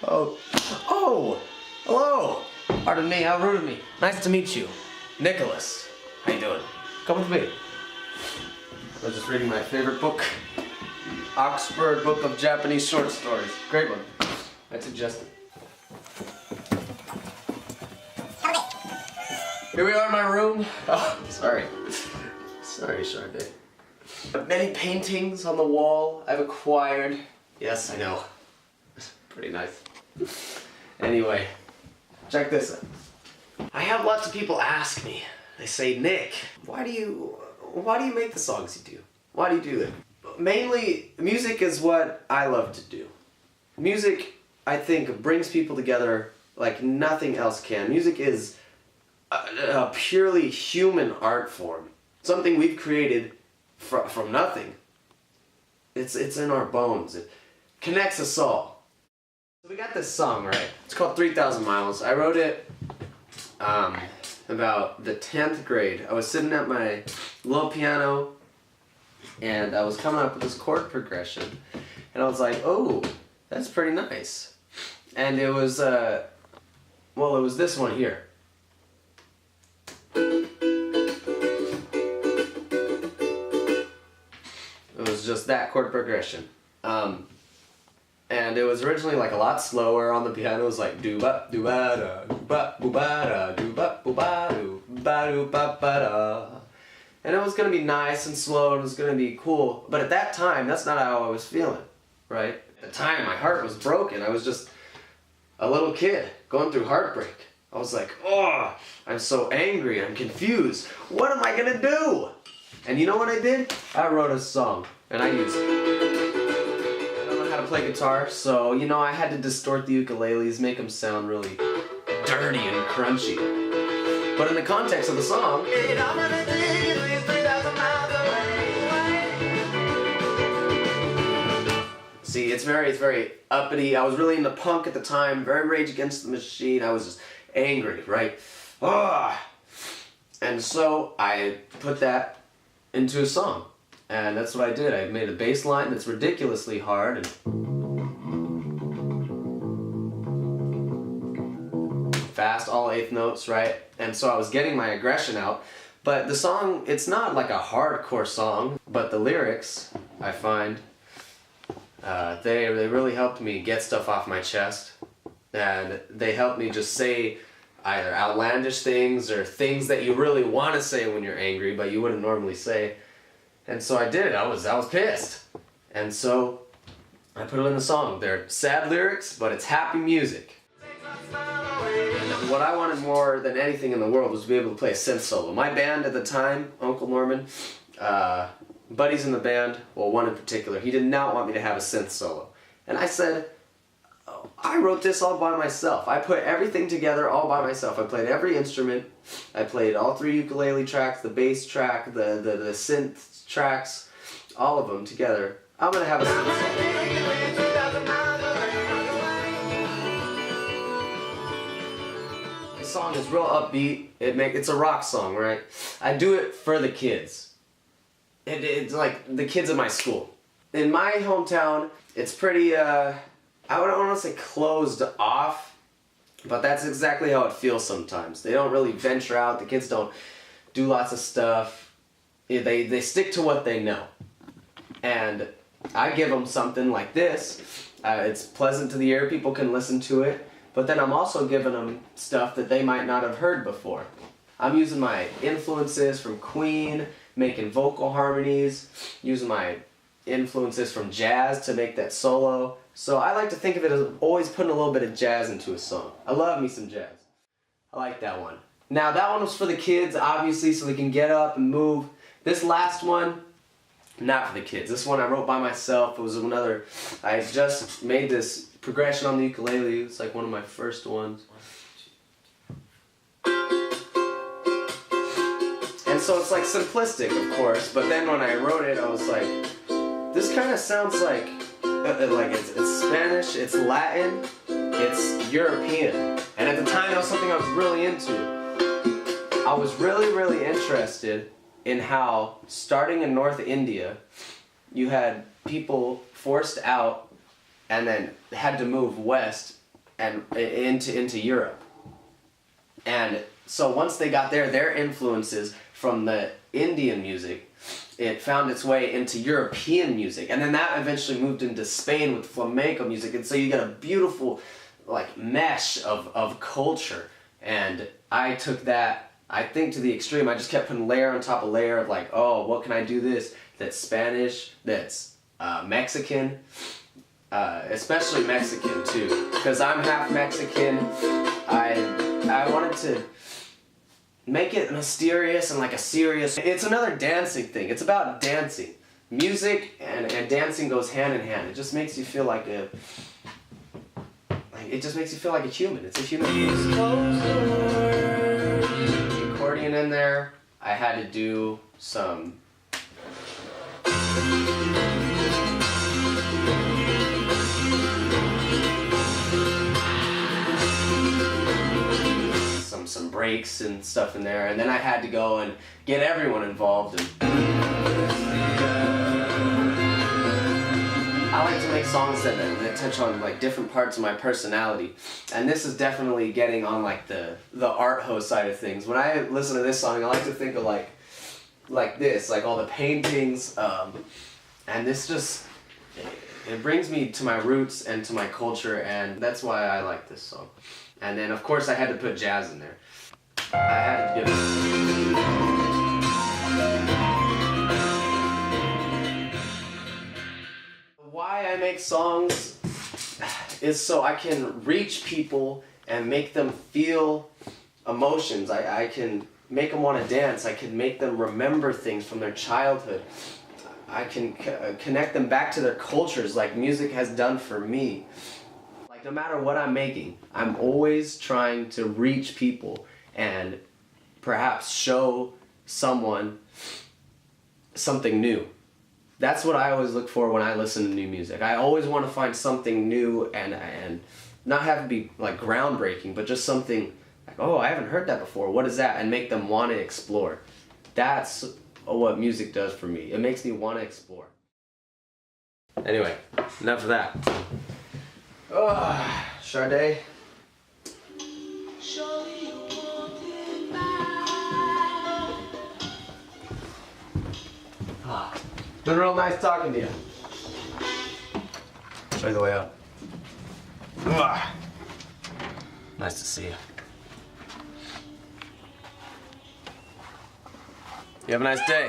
Oh, oh, hello. Pardon me, how rude of me. Nice to meet you. Nicholas. How you doing? Come with me. I was just reading my favorite book. Oxford Book of Japanese Short Stories. Great one. I suggest it. Here we are in my room. Oh, sorry. Sorry, Sharday. Many paintings on the wall I've acquired. Yes, I know. Pretty nice. Anyway, check this out. I have lots of people ask me. They say, Nick, why do you make the songs you do? Why do you do it? Mainly, music is what I love to do. Music, I think, brings people together like nothing else can. Music is a purely human art form. Something we've created from nothing. It's in our bones. It connects us all. So we got this song, right? It's called 3,000 Miles. I wrote it about the 10th grade. I was sitting at my little piano and I was coming up with this chord progression and I was like, oh, that's pretty nice. And it was, well, it was this one here. It was just that chord progression. And it was originally like a lot slower on the piano. It was like do ba do ba da do ba boo ba da do ba boo ba do ba da. And it was gonna be nice and slow and it was gonna be cool. But at that time, that's not how I was feeling, right? At the time, my heart was broken. I was just a little kid going through heartbreak. I was like, oh, I'm so angry. I'm confused. What am I gonna do? And you know what I did? I wrote a song and I used it. How to play guitar, so you know I had to distort the ukuleles, make them sound really dirty and crunchy. But in the context of the song, see, it's very uppity. I was really into punk at the time, very Rage Against the Machine. I was just angry, right? And so I put that into a song. And that's what I did. I made a bass line that's ridiculously hard and fast, all eighth notes, right? And so I was getting my aggression out. But the song, it's not like a hardcore song, but the lyrics, I find, they really helped me get stuff off my chest. And they helped me just say either outlandish things or things that you really want to say when you're angry, but you wouldn't normally say. And so I did. I was pissed. And so I put it in the song. They're sad lyrics, but it's happy music. What I wanted more than anything in the world was to be able to play a synth solo. My band at the time, Uncle Norman, buddies in the band, well, one in particular, he did not want me to have a synth solo. And I said, oh, I wrote this all by myself. I put everything together all by myself. I played every instrument. I played all 3 ukulele tracks, the bass track, the synth tracks, all of them together. I'm gonna have a synth song. This song is real upbeat. It's a rock song, right? I do it for the kids. It's like the kids at my school. In my hometown, it's pretty, I don't want to say closed off, but that's exactly how it feels sometimes. They don't really venture out. The kids don't do lots of stuff. They stick to what they know. And I give them something like this. It's pleasant to the ear. People can listen to it. But then I'm also giving them stuff that they might not have heard before. I'm using my influences from Queen, making vocal harmonies, using my influences from jazz to make that solo. So I like to think of it as always putting a little bit of jazz into a song. I love me some jazz. I like that one. Now that one was for the kids, obviously, so they can get up and move. This last one, not for the kids. This one I wrote by myself. It was another, I just made this progression on the ukulele. It's like one of my first ones. And so it's like simplistic, of course, but then when I wrote it, I was like, this kind of sounds like it's Spanish, it's Latin, it's European. And at the time, that was something I was really into. I was really interested in how, starting in North India, you had people forced out and then had to move west and into Europe. And so once they got there, their influences from the Indian music, it found its way into European music. And then that eventually moved into Spain with flamenco music. And so you get a beautiful like mesh of culture. And I took that, I think, to the extreme. I just kept putting layer on top of layer of like, oh, what can I do this? That's Spanish, that's Mexican, especially Mexican too. Because I'm half Mexican. I wanted to make it mysterious and like a serious. It's another dancing thing. It's about dancing. Music and dancing goes hand in hand. It just makes you feel like a. It just makes you feel like a human. It's a human piece. The accordion in there. I had to do some. Some breaks and stuff in there, and then I had to go and get everyone involved. And I like to make songs that touch on like different parts of my personality, and this is definitely getting on like the art host side of things. When I listen to this song, I like to think of like this, like all the paintings, and this just it brings me to my roots and to my culture, and that's why I like this song. And then of course I had to put jazz in there. I had to give it. Why I make songs is so I can reach people and make them feel emotions. I can make them want to dance. I can make them remember things from their childhood. I can connect them back to their cultures like music has done for me. Like no matter what I'm making, I'm always trying to reach people and perhaps show someone something new. That's what I always look for when I listen to new music. I always want to find something new and not have to be like groundbreaking, but just something like, oh, I haven't heard that before. What is that? And make them want to explore. That's what music does for me. It makes me want to explore. Anyway, enough of that. Oh, Sade. Been real nice talking to you. Show you the way up. Ugh. Nice to see you. You have a nice day.